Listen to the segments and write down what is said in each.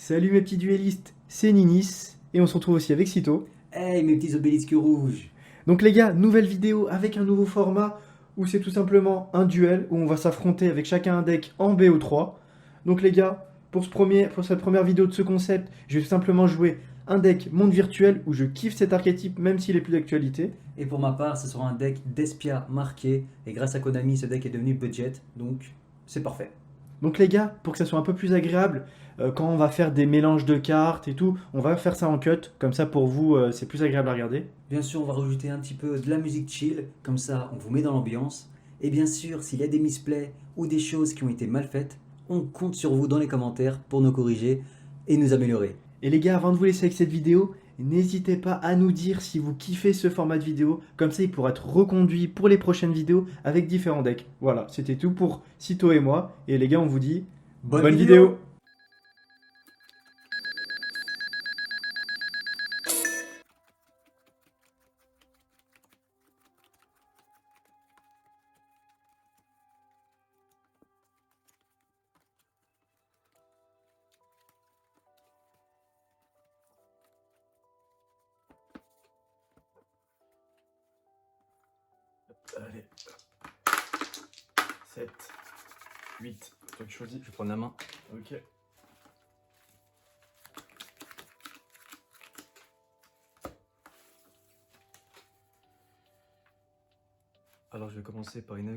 Salut mes petits duellistes, c'est Ninis, et on se retrouve aussi avec Cito. Hey mes petits obélisques rouges! Donc les gars, nouvelle vidéo avec un nouveau format, où c'est tout simplement un duel, où on va s'affronter avec chacun un deck en BO3. Donc les gars, pour cette première vidéo de ce concept, je vais tout simplement jouer un deck monde virtuel, où je kiffe cet archétype, même s'il est plus d'actualité. Et pour ma part, ce sera un deck d'Espia marqué, et grâce à Konami, ce deck est devenu budget, donc c'est parfait. Donc les gars, pour que ça soit un peu plus agréable, quand on va faire des mélanges de cartes et tout, on va faire ça en cut, comme ça pour vous c'est plus agréable à regarder. Bien sûr, on va rajouter un petit peu de la musique chill, comme ça on vous met dans l'ambiance. Et bien sûr, s'il y a des misplays ou des choses qui ont été mal faites, on compte sur vous dans les commentaires pour nous corriger et nous améliorer. Et les gars, avant de vous laisser avec cette vidéo, n'hésitez pas à nous dire si vous kiffez ce format de vidéo. Comme ça, il pourra être reconduit pour les prochaines vidéos avec différents decks. Voilà, c'était tout pour Cito et moi. Et les gars, on vous dit Bonne bonne vidéo. vidéo! Allez, 7, 8. Toi tu choisis. Je vais prendre la main. Ok. Alors je vais commencer par une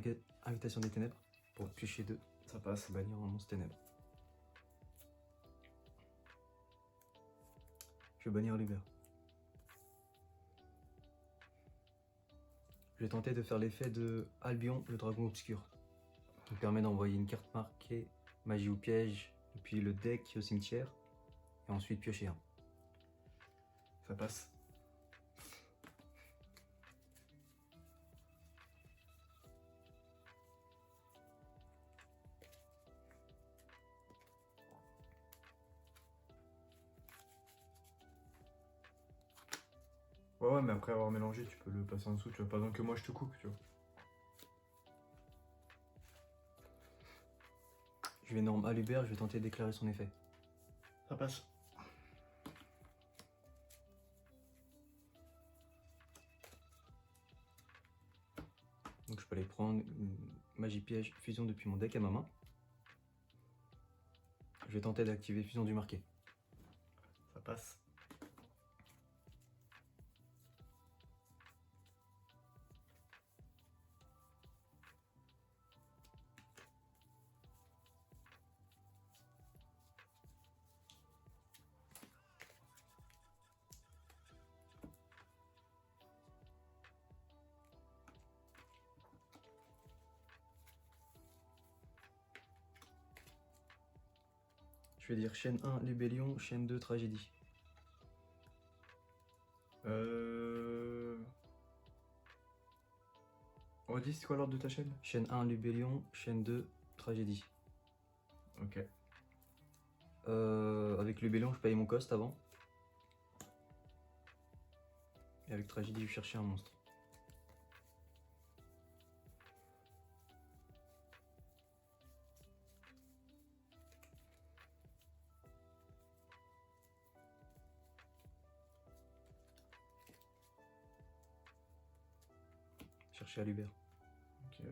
invitation des ténèbres pour piocher 2. Ça passe. Bannir un monstre ténèbres. Je vais bannir Luber. Je vais tenter de faire l'effet de Albion, le dragon obscur. Ça me permet d'envoyer une carte marquée, magie ou piège, depuis le deck au cimetière, et ensuite piocher un. Ça passe. Ouais, mais après avoir mélangé, tu peux le passer en dessous, tu vois. Pas besoin que moi je te coupe, tu vois. Je vais norme Aluber, je vais tenter de déclarer son effet. Ça passe. Donc je peux aller prendre une magie piège fusion depuis mon deck à ma main. Je vais tenter d'activer fusion du marqué. Ça passe. Je vais dire chaîne 1 Lébellion, chaîne 2 Tragédie. Redis, c'est quoi l'ordre de ta chaîne? Chaîne 1 Lébellion, chaîne 2 Tragédie. Ok. Avec Lébellion, je paye mon cost avant. Et avec Tragédie, je cherchais un monstre. Chercher à Luber. Ok.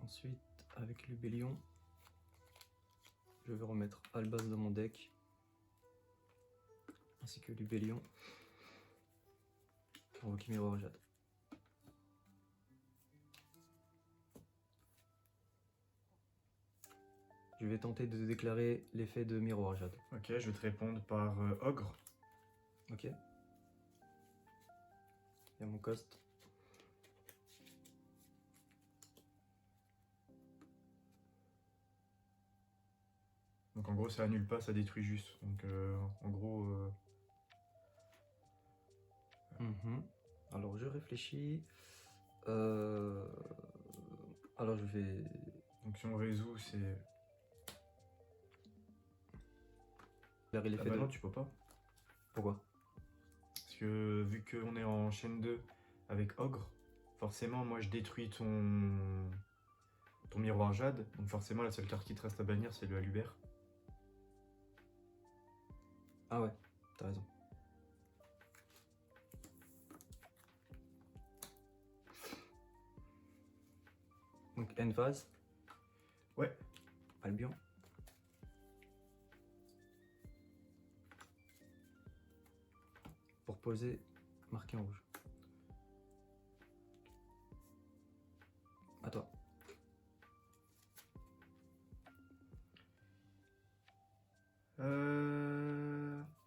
Ensuite, avec Lubellion, je vais remettre Albaz dans mon deck, ainsi que Lubellion, invoquer Miroir Jade. Je vais tenter de déclarer l'effet de Miroir Jade. Ok, je vais te répondre par Ogre. Ok. Il y a mon cost. Donc en gros, ça annule pas, ça détruit juste. Donc en gros... Alors je réfléchis. Alors je vais... Donc si on résout, c'est... déclarer Ah l'effet bah de... non, tu peux pas. Pourquoi? Parce que vu qu'on est en chaîne 2 avec Ogre, forcément, moi je détruis ton miroir jade. Donc forcément, la seule carte qui te reste à bannir, c'est le Aluber. Ah ouais, t'as raison. Donc Envase, Ouais. Albion. Pour poser, marqué en rouge. À toi.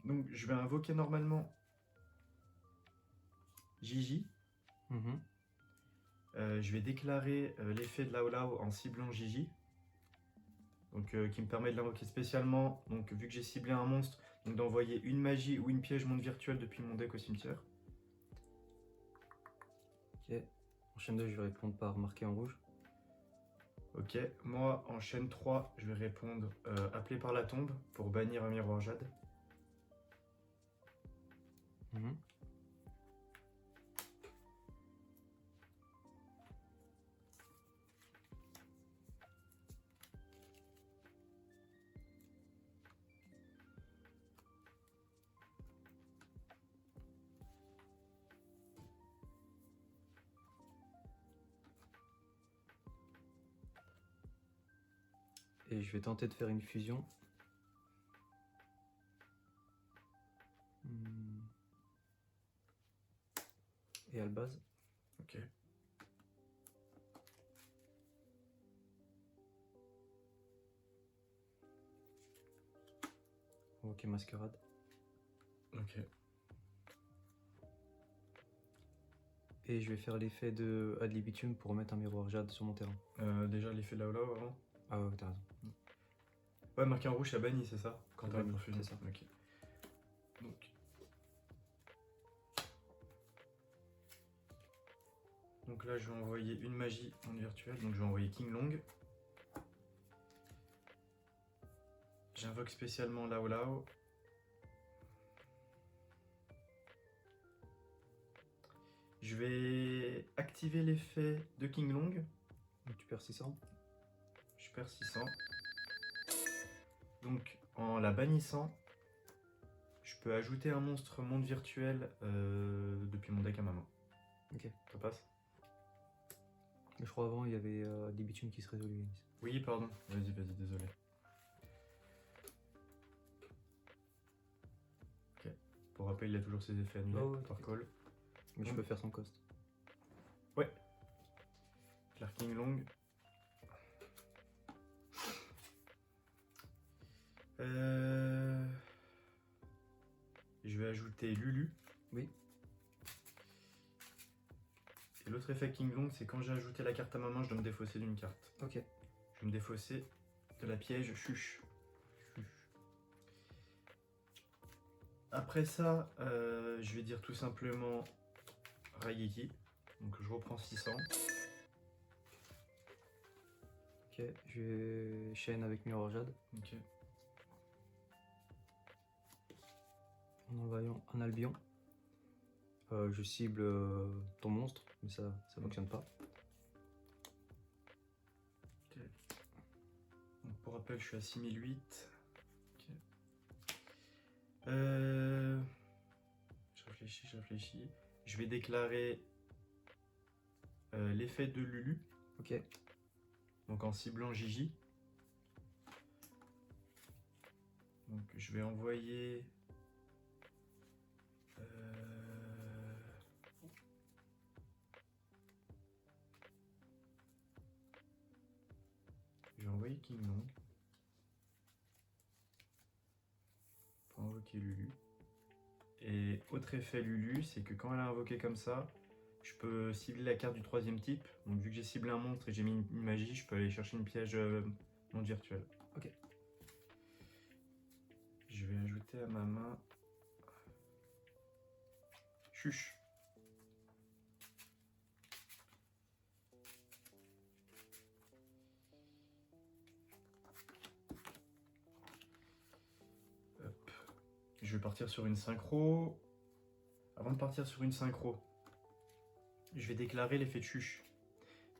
Donc je vais invoquer normalement Gigi. Mhm. Je vais déclarer l'effet de Lao Lao en ciblant Gigi. Donc qui me permet de l'invoquer spécialement. Donc vu que j'ai ciblé un monstre, donc d'envoyer une magie ou une piège monde virtuel depuis mon deck au cimetière. Ok. En chaîne 2, je vais répondre par marqué en rouge. Ok, moi en chaîne 3, je vais répondre appelé par la tombe pour bannir un miroir jade. Mhm. Et je vais tenter de faire une fusion. Hmm. Et Albaz. Ok. Ok, Masquerade. Ok. Et je vais faire l'effet de Ad libitum pour remettre un miroir jade sur mon terrain. Déjà l'effet de Lao Lao avant. Ah ouais, t'as raison. Ouais, marqué en rouge, ça bannit, c'est ça? Quand Ça t'as la bannit, perfusion. c'est ça. Ok. Donc. Donc là, je vais envoyer une magie monde virtuel. Donc je vais envoyer King Long. J'invoque spécialement Lao Lao. Je vais activer l'effet de King Long. Donc tu perds 600. Je perds 600. Donc en la bannissant, je peux ajouter un monstre monde virtuel depuis mon deck à ma main. Ok. Ça passe? Mais je crois avant, il y avait Ad libitum qui se résolvait, Yanis. Oui, pardon. Vas-y, désolé. Ok. Pour rappel, il a toujours ses effets annulés Oh, ouais, par t'inquiète. call. Mais je peux faire son cost. Ouais. Claire King Long. Je vais ajouter Lulu. Oui. Et l'autre effet King Long, c'est quand j'ai ajouté la carte à ma main, je dois me défausser d'une carte. Ok. Je vais me défausser de la piège Chuche. Après ça, je vais dire tout simplement Raigeki. Donc je reprends 600. Ok. Je vais chaîne avec miroir jade. Ok. En envoyant un Albion. Je cible ton monstre, mais ça fonctionne pas. Ok. Donc pour rappel, je suis à 6008. Ok. Je réfléchis. Je vais déclarer l'effet de Lulu. Ok. Donc en ciblant Gigi. Donc je vais envoyer... Je vais envoyer King Long. Pour invoquer Lulu. Et autre effet Lulu, c'est que quand elle a invoqué comme ça, je peux cibler la carte du troisième type. Donc vu que j'ai ciblé un monstre et j'ai mis une magie, je peux aller chercher une piège monde virtuel. Ok. Je vais ajouter à ma main... Chuche. Hop. Je vais partir sur une synchro. Avant de partir sur une synchro, je vais déclarer l'effet de chuche.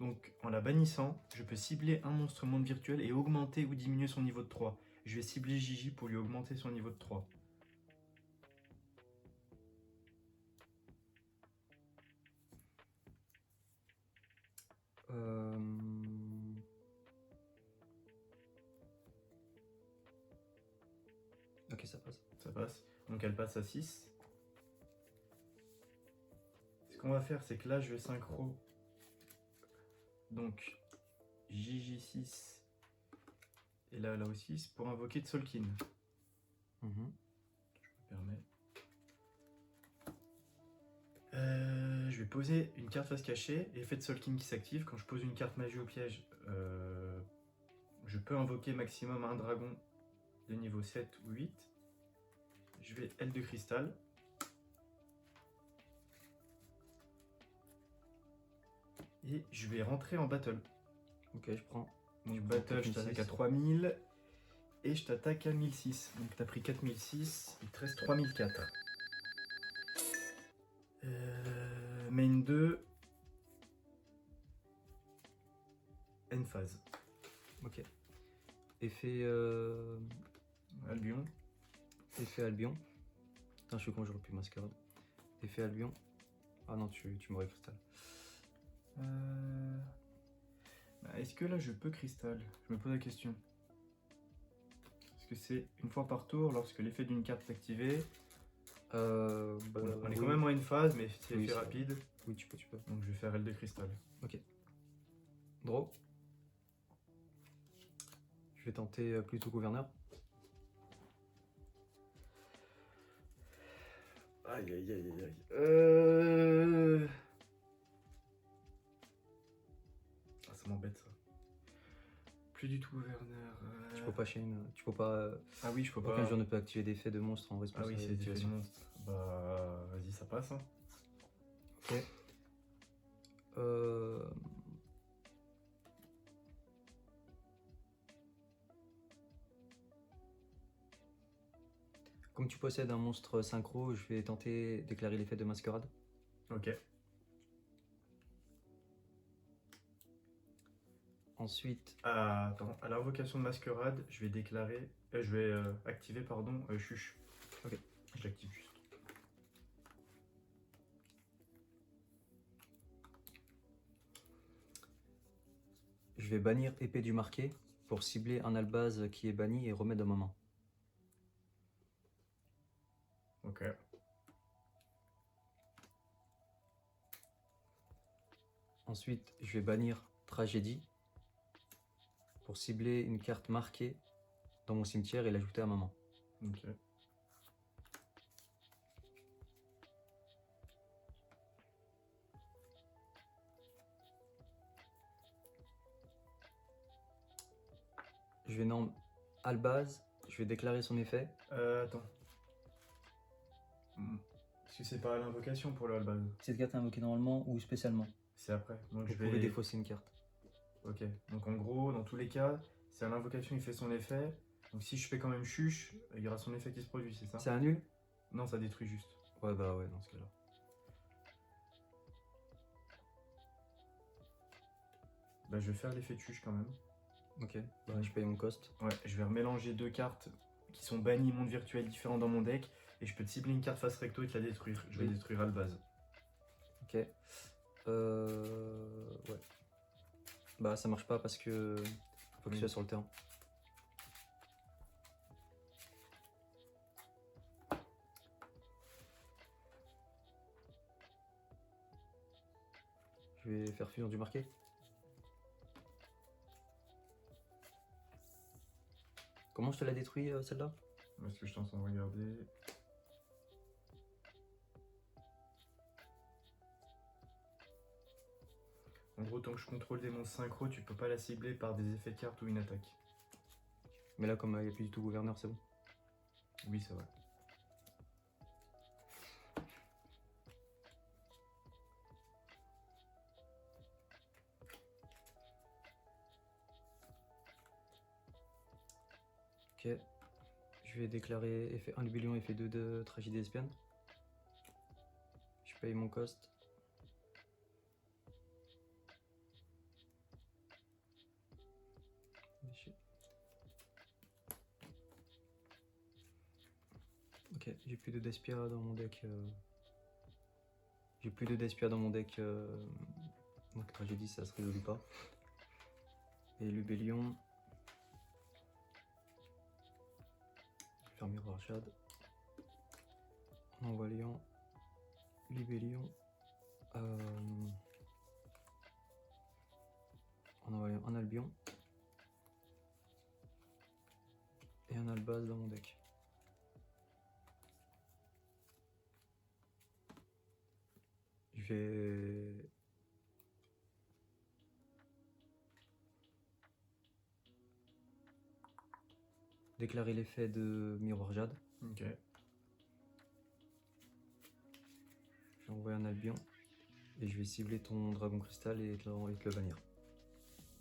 Donc en la bannissant, je peux cibler un monstre monde virtuel et augmenter ou diminuer son niveau de 3. Je vais cibler Gigi pour lui augmenter son niveau de 3. Ok, ça passe. Ça passe. Donc elle passe à 6. Ce qu'on va faire, c'est que là, je vais synchro. Donc, JJ6 et là, là aussi, c'est pour invoquer Tzolk'in. Mhm. Je me permets. Je vais poser une carte face cachée, effet de Tzolk'in qui s'active. Quand je pose une carte magie au piège, je peux invoquer maximum un dragon de niveau 7 ou 8. Je vais aile de cristal. Et je vais rentrer en battle. Ok, je prends. Donc Tu prends battle, je 4006. t'attaque à 3000 et je t'attaque à 1006. Donc t'as pris 4006, il te reste 3004. Main 2. End phase. Ok. Effet, Albion. effet Albion. Putain, je suis con, j'aurais pu mascarade. Effet Albion. Ah non, tu m'aurais cristal. Est-ce que là je peux cristal? Je me pose la question. Parce que c'est une fois par tour lorsque l'effet d'une carte est activé. On est oui. quand même en une phase, mais c'est Oui, effet c'est rapide. Oui, tu peux. Donc je vais faire aile de cristal. Ok. Draw. Je vais tenter plutôt gouverneur. Aïe aïe aïe aïe aïe. Ah, ça m'embête ça. Plus du tout gouverneur. Tu peux pas chain. Tu peux pas. Ah oui, je peux Aucun pas. joueur ne peut activer d'effet de monstre en Ah oui, responsabilité c'est des effets de d'activation. monstre. Bah, vas-y, ça passe. Hein. Ok. Comme tu possèdes un monstre synchro, je vais tenter de déclarer l'effet de mascarade. Ok. Ensuite, Attends, à l'invocation de masquerade, je vais déclarer. Je vais activer, pardon, chuche. Ok. Je l'active juste. je vais bannir épée du marqué pour cibler un albase qui est banni et remettre dans ma main. Ok. Ensuite, je vais bannir tragédie pour cibler une carte marquée dans mon cimetière et l'ajouter à ma main. Ok. Je vais nommer albase, je vais déclarer son effet. Attends. Est-ce que c'est pas à l'invocation pour le Alban? Cette carte est invoquée normalement ou spécialement. C'est après. Donc Vous je pouvez vais. défausser une carte. Ok. Donc en gros, dans tous les cas, c'est à l'invocation il fait son effet. Donc si je fais quand même chuche, il y aura son effet qui se produit, c'est ça? C'est un nul? Non, ça détruit juste. Ouais, bah ouais, dans ce cas-là. Bah je vais faire l'effet de chuche quand même. Ok, bah je paye mon cost. Ouais, je vais remélanger deux cartes qui sont bannies monde virtuel différents dans mon deck. Et je peux te cibler une carte face recto et te la détruire. Je vais Oui. détruire Albaz. Ok. Ouais. Bah ça marche pas parce que faut que je sois sur le terrain. Je vais faire fusion du marqué. Comment je te l'ai détruit celle-là? Est-ce que je suis en train de regarder? En gros, tant que je contrôle des monstres synchro, tu peux pas la cibler par des effets de carte ou une attaque. Mais là comme il n'y a plus du tout gouverneur, c'est bon. Oui, c'est vrai. Ok. Je vais déclarer effet 1 du lion, effet 2 de tragédie espion. Je paye mon cost. Ok, j'ai plus de Despia dans mon deck. J'ai plus de Despia dans mon deck Donc tragédie, ça se résout pas. Et Lubellion. Je vais faire miroir Jade. En envoyant Lubellion. En envoyant un Albion. Et un Albaz dans mon deck. Je vais déclarer l'effet de Miroir Jade. Ok. Je vais envoyer un Albion et je vais cibler ton Dragon Cristal et te le bannir.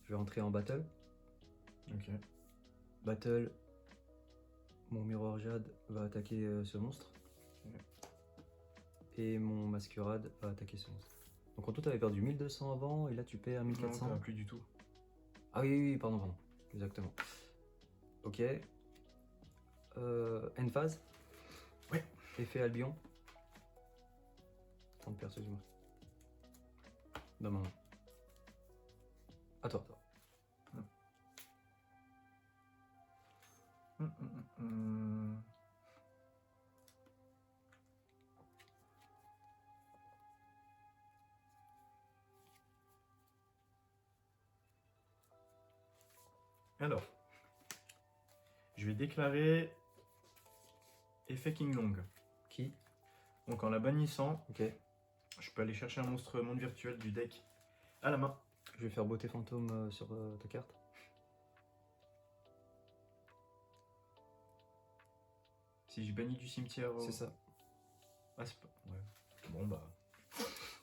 Je vais rentrer en battle. Ok. Battle, mon Miroir Jade va attaquer ce monstre. Ok. Et mon Masquerade va attaquer ce monstre. Donc en tout, tu avais perdu 1200 avant et là tu perds Non, 1400. ça va plus du tout. Ah oui, pardon. Exactement. Ok. End phase. Ouais. Effet Albion. On perd ce du monstre. Dans ma main. À toi. Alors, je vais déclarer effet King Long. Qui? Donc en la bannissant, Ok. je peux aller chercher un monstre monde virtuel du deck à la main. Je vais faire beauté fantôme sur ta carte. Si je bannis du cimetière. C'est ça. Ah, c'est pas. Ouais. Bon bah.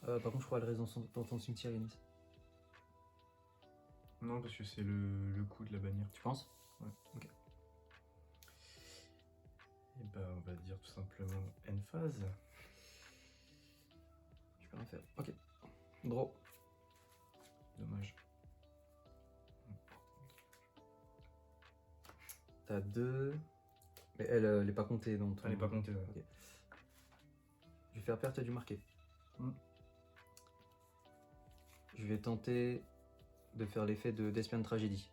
Par contre, je crois qu'elle reste dans ton cimetière, Yanis. Non, parce que c'est le coup de la bannière. Tu penses? Ouais. Ok. Et bah, on va dire tout simplement end phase. Je peux rien faire. Ok. Draw. Dommage. T'as 2. Mais elle est pas comptée dans ton. Elle est pas comptée. Ouais. Ok. Je vais faire perte du marqué. Je vais tenter de faire l'effet de d'espion tragédie.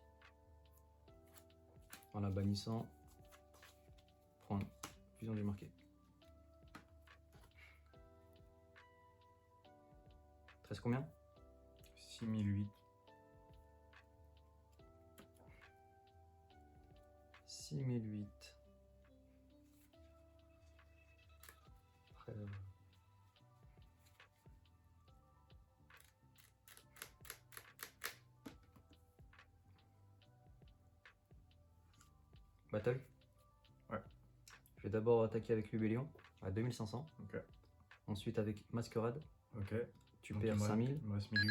En la bannissant. Prendre fusion du marqué. 13 combien? 6008. 6008. Après. Battle? Ouais. Je vais d'abord attaquer avec Lubellion à 2500. Ok. Ensuite avec Masquerade. Ok. Tu Donc, perds il me 5000. Il me reste 1008.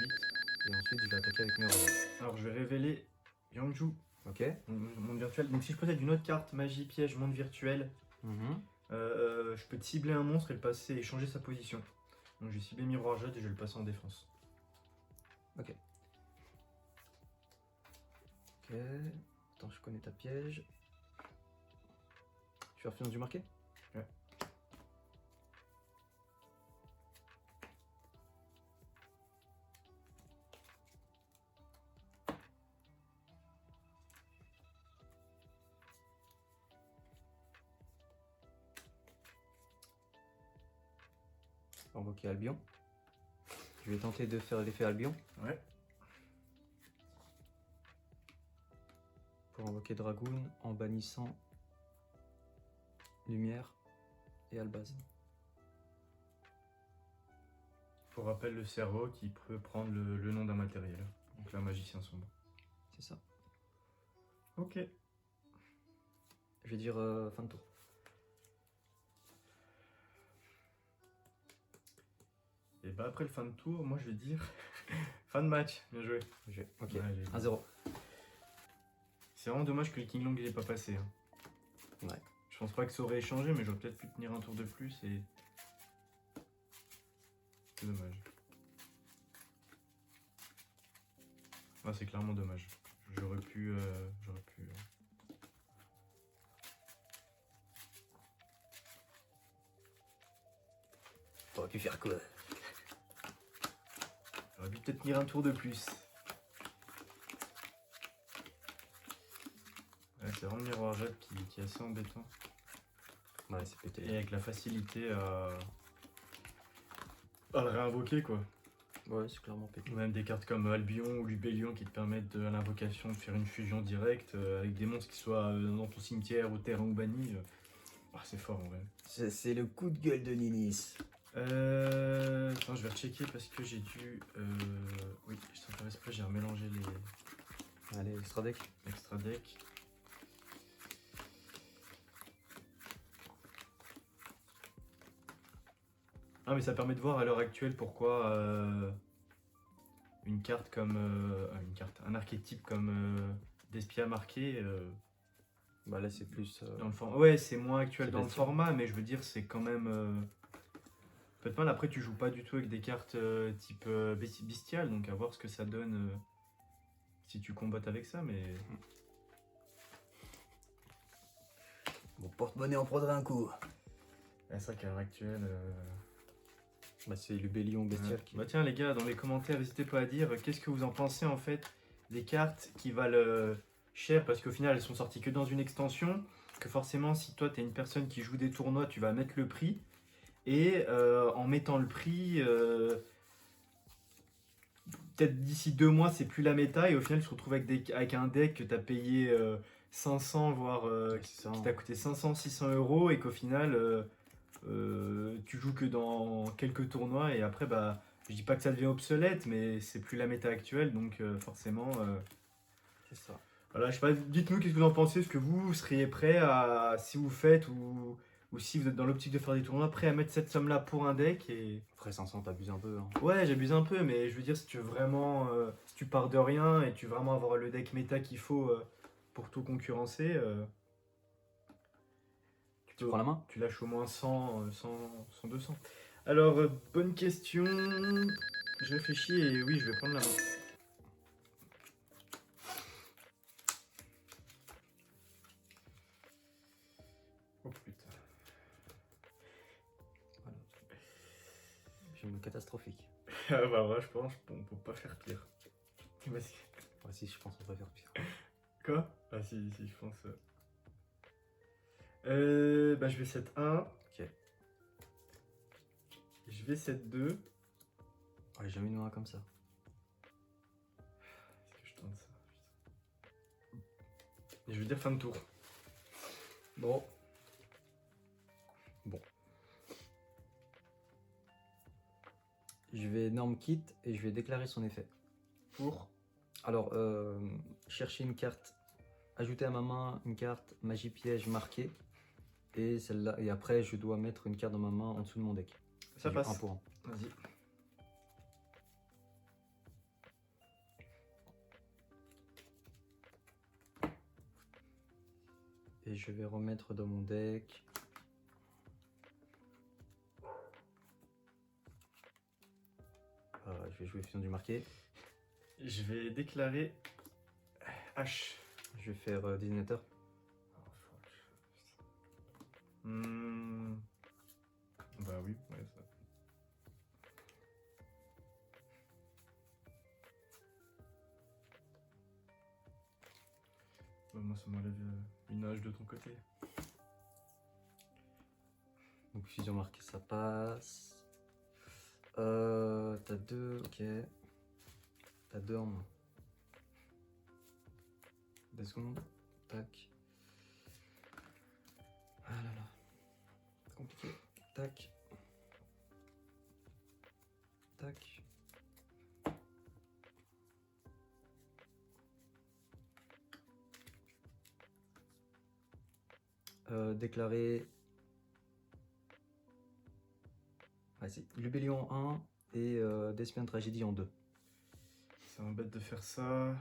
Et ensuite je vais attaquer avec Miroir. Alors je vais révéler Yangju, Ok. monde virtuel. Donc si je possède une autre carte, magie, piège, monde virtuel, je peux cibler un monstre et le passer et changer sa position. Donc j'ai ciblé Miroir Jade et je vais le passer en défense. Ok. Ok. Attends, je connais ta piège. Tu vas refaire du marqué? Ouais. Invoquer Albion. Je vais tenter de faire l'effet Albion Ouais. pour invoquer Dragoon en bannissant Lumière et Albaz. Pour rappel, le cerveau qui peut prendre le nom d'un matériel. Donc là, magicien sombre. C'est ça. Ok. Je vais dire fin de tour. Et bah après le fin de tour, moi je vais dire fin de match. Bien joué. Ok. Ouais, j'ai- 1-0. C'est vraiment dommage que le King Long il ait pas passé. Hein. Ouais. Je pense pas que ça aurait échangé, mais j'aurais peut-être pu tenir un tour de plus et. C'est dommage. Ah, c'est clairement dommage. J'aurais pu. T'aurais pu faire quoi? J'aurais J'aurais dû peut-être tenir un tour de plus. Ouais, c'est vraiment le miroir jade qui est assez embêtant. Ouais, c'est pété. Et avec la facilité à le réinvoquer, quoi. Ouais, c'est clairement pété. Ou même des cartes comme Albion ou Lubellion qui te permettent à l'invocation de faire une fusion directe avec des monstres qui soient dans ton cimetière ou terrain ou banni. C'est fort en vrai. C'est le coup de gueule de Ninis. Attends, je vais rechecker parce que j'ai dû. Oui, je t'en fais exprès, j'ai remélangé les Allez, extra deck. extra decks. Ah, mais ça permet de voir à l'heure actuelle pourquoi une carte comme. Un archétype comme Despia marqué. Bah là, c'est plus. Dans le format. Ouais, c'est moins actuel C'est dans le bestial. format, mais je veux dire, c'est quand même. Peut-être mal, après, tu joues pas du tout avec des cartes type bestial, donc à voir ce que ça donne si tu combattes avec ça, mais. Mon porte-monnaie en prendrait un coup. C'est vrai qu'à l'heure actuelle. Bah, c'est Lubellion bestial qui. Bah tiens les gars, dans les commentaires, n'hésitez pas à dire qu'est-ce que vous en pensez en fait des cartes qui valent cher parce qu'au final elles sont sorties que dans une extension, que forcément si toi t'es une personne qui joue des tournois, tu vas mettre le prix et en mettant le prix, peut-être d'ici 2 mois c'est plus la méta et au final tu te retrouves avec un deck que t'as payé 500 voire C'est ça, qui hein. t'a coûté 500-600 euros et qu'au final tu joues que dans quelques tournois et après bah je dis pas que ça devient obsolète mais c'est plus la méta actuelle donc forcément C'est ça. voilà, je sais pas, dites-nous qu'est-ce que vous en pensez, est-ce que vous seriez prêt à si vous faites ou si vous êtes dans l'optique de faire des tournois prêt à mettre cette somme là pour un deck et Après 500, t'abuses un peu. Hein. ouais j'abuse un peu mais je veux dire si tu veux vraiment si tu pars de rien et tu veux vraiment avoir le deck méta qu'il faut pour tout concurrencer Tu prends la main? tu lâches au moins 100, 200. Alors, bonne question. Je réfléchis et oui, je vais prendre la main. Oh putain. Voilà. J'ai une catastrophique. Ah bah ouais, je pense qu'on peut pas faire pire. Vas-y. Ouais, si, je pense qu'on va faire pire. Quoi? Ah si, je pense. Bah je vais set 1. Ok. Je vais set 2. Ouais, j'ai jamais une main comme ça. Est-ce que je tente ça? Putain. Et je vais dire fin de tour. Bon. Je vais norme kit et je vais déclarer son effet. Pour. Alors, chercher une carte, ajouter à ma main une carte magie piège marquée. Et celle-là, et après, je dois mettre une carte dans ma main en dessous de mon deck. Ça Du passe. 1 pour 1. Vas-y. Et je vais remettre dans mon deck. Je vais jouer fusion du marqué. Je vais déclarer H. Je vais faire désignateur. Oh fuck. Bah oui, ouais, ça. Bah, moi, ça m'enlève une H de ton côté. Donc fusion marquée, ça passe. T'as 2, ok. T'as 2 en main. 2 secondes. Tac. Ah là là. C'est compliqué. Tac. Tac. Déclarer. Vas-y. Lubellion en 1 et Despian Tragédie en 2. Ça m'embête de faire ça.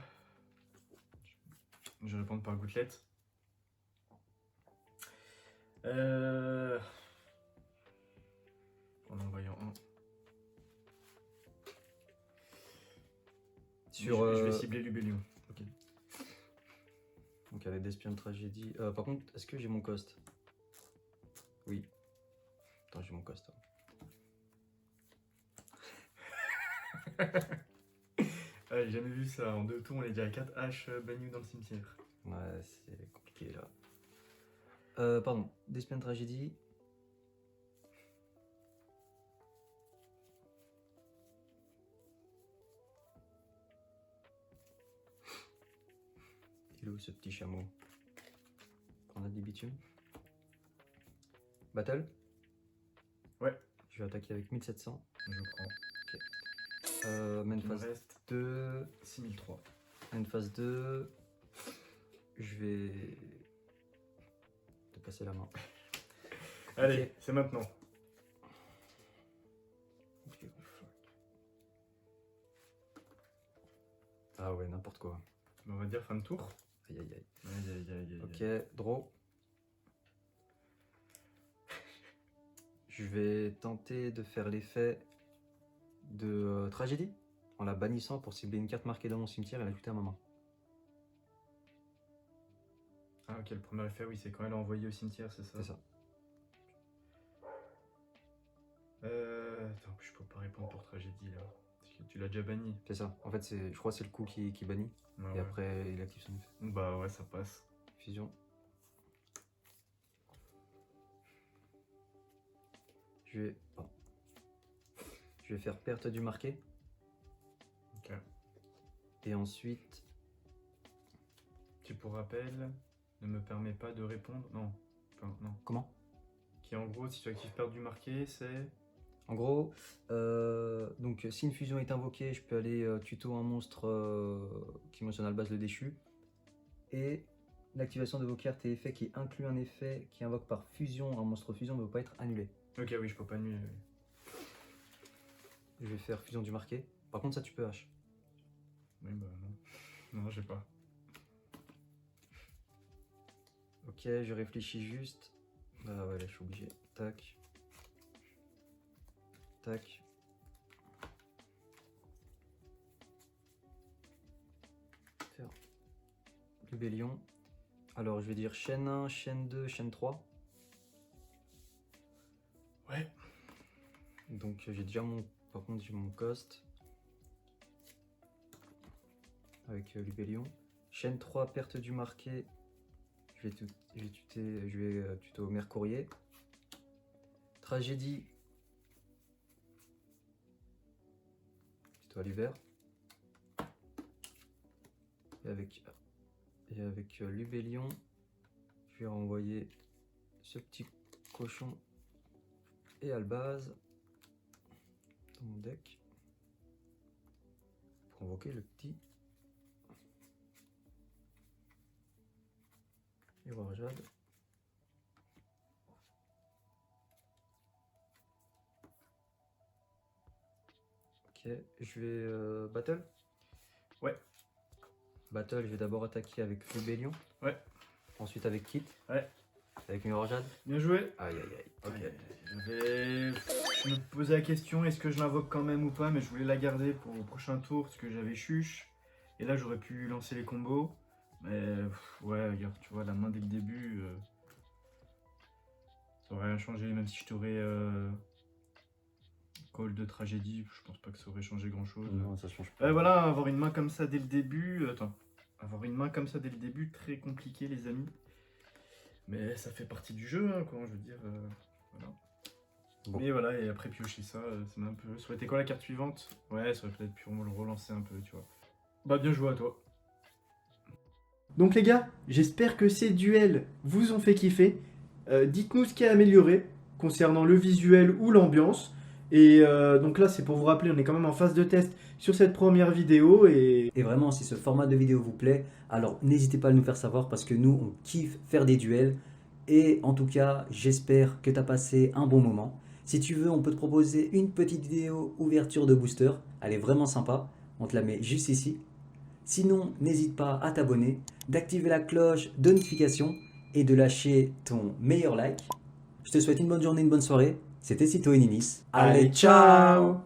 Je vais répondre par gouttelette. En envoyant un. Je vais cibler Lubellion. Ok. Donc avec Despian Tragédie. Par contre, est-ce que j'ai mon cost? Oui. Attends, j'ai mon cost. Ah, j'ai jamais vu ça. En 2 tours, on est déjà à 4 haches bannies dans le cimetière. Ouais, c'est compliqué là. Pardon, Despian Tragédie. Il est où ce petit chameau? On a du bitume. Battle. Ouais. Je vais attaquer avec 1700. Je prends. Main Il me phase reste 2. 6003. Main phase 2. Je vais te passer la main. Allez, Ok. c'est maintenant. Ah ouais, n'importe quoi. On va dire fin de tour. Aïe aïe aïe. Aïe, aïe, aïe, aïe, Ok, aïe. draw. Je vais tenter de faire l'effet de tragédie en la bannissant pour cibler une carte marquée dans mon cimetière et l'ajouter à ma main. Ah ok, le premier effet, oui, c'est quand elle a envoyé au cimetière, c'est ça? C'est ça. Attends, je peux pas répondre pour tragédie là. Parce que tu l'as déjà banni. C'est ça. En fait, je crois que c'est le coup qui bannit. Ah Et ouais. après, il active son effet. Bah ouais, ça passe. Fusion. Je vais faire perte du marqué. Ok. Et ensuite, Qui pour rappel ne me permet pas de répondre. Non. Enfin, non. comment? Qui en gros, si tu actives perte du marqué, c'est. En gros, donc si une fusion est invoquée, je peux aller tuto un monstre qui mentionne à la base le déchu. Et l'activation de vos cartes et effets qui inclut un effet qui invoque par fusion un monstre fusion ne peut pas être annulé. Ok, oui, je peux pas annuler. Je vais faire fusion du marqué. Par contre, ça tu peux H. Oui, bah non. Non, j'ai pas. Ok, je réfléchis juste. Ah ouais, là je suis obligé. Tac. Tac. Faire rébellion. Alors je vais dire chaîne 1, chaîne 2, chaîne 3. Ouais. Donc j'ai déjà mon. Par contre j'ai mon cost. Avec l'Ubellion. Chaîne 3, perte du marqué. Je vais tuto Mercourier. Tragédie. Tuto à l'hiver. Et avec l'Ubellion, je vais renvoyer ce petit cochon et Albaz dans mon deck pour invoquer le petit et voir Jade. Ok, je vais battle. Ouais. Battle, je vais d'abord attaquer avec Rébellion. Ouais. Ensuite avec Kit. Ouais. Avec une Jade. Bien joué. Aïe aïe aïe. Ok. Je me posais la question, est-ce que je l'invoque quand même ou pas, mais je voulais la garder pour le prochain tour parce que j'avais chuche. Et là, j'aurais pu lancer les combos. Mais ouais, regarde, tu vois, la main dès le début, ça aurait rien changé, même si je t'aurais call de tragédie, je pense pas que ça aurait changé grand chose. Non, ça change pas. Ouais, voilà, avoir une main comme ça dès le début, avoir une main comme ça dès le début, très compliqué, les amis. Mais ça fait partie du jeu, hein, quoi, je veux dire, voilà. Bon. Mais voilà, et après piocher ça, ça m'a un peu... Ça aurait été quoi la carte suivante? Ouais, ça aurait peut-être pu le relancer un peu, tu vois. Bah, bien joué à toi. Donc les gars, j'espère que ces duels vous ont fait kiffer. Dites-nous ce qui a amélioré concernant le visuel ou l'ambiance. Et donc là, c'est pour vous rappeler, on est quand même en phase de test sur cette première vidéo. Et vraiment, si ce format de vidéo vous plaît, alors n'hésitez pas à nous faire savoir parce que nous, on kiffe faire des duels. Et en tout cas, j'espère que tu as passé un bon moment. Si tu veux, on peut te proposer une petite vidéo ouverture de booster. Elle est vraiment sympa. On te la met juste ici. Sinon, n'hésite pas à t'abonner, d'activer la cloche de notification et de lâcher ton meilleur like. Je te souhaite une bonne journée, une bonne soirée. C'était Cito et Ninis. allez, ciao!